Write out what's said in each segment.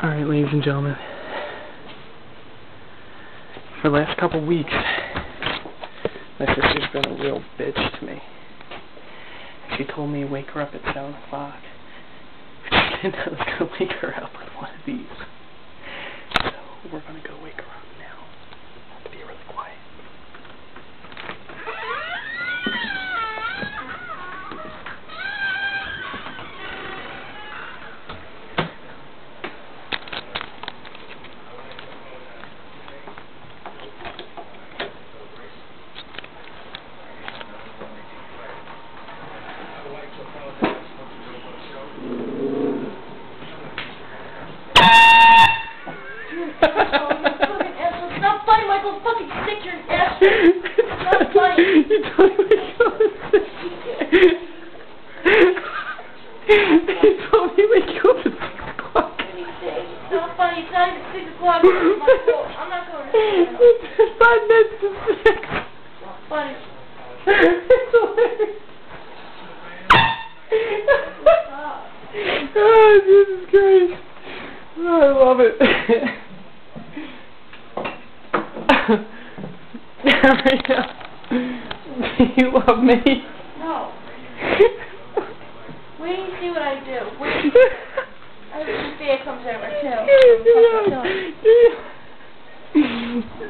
Alright, ladies and gentlemen. For the last couple weeks, my sister's been a real bitch to me. She told me to wake her up at 7 o'clock. She didn't know I was going to wake her up with one of these. So, we're going to go wake her up now. I have to be really quiet. Stop fighting, Michael! Fucking stick your ass! Stop fighting! You told me to go to sleep. You told me to wake you up at 6 o'clock. Stop fighting! It's not even 6 o'clock. Michael, I'm not going to sleep. It's 5 minutes to 6. Stop fighting. It's hilarious. Stop. Oh, Jesus Christ. Oh, I love it. Do you love me? No. Wait and see what I do. Wait. I hope this beer comes over too.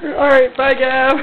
Alright, bye, Gav.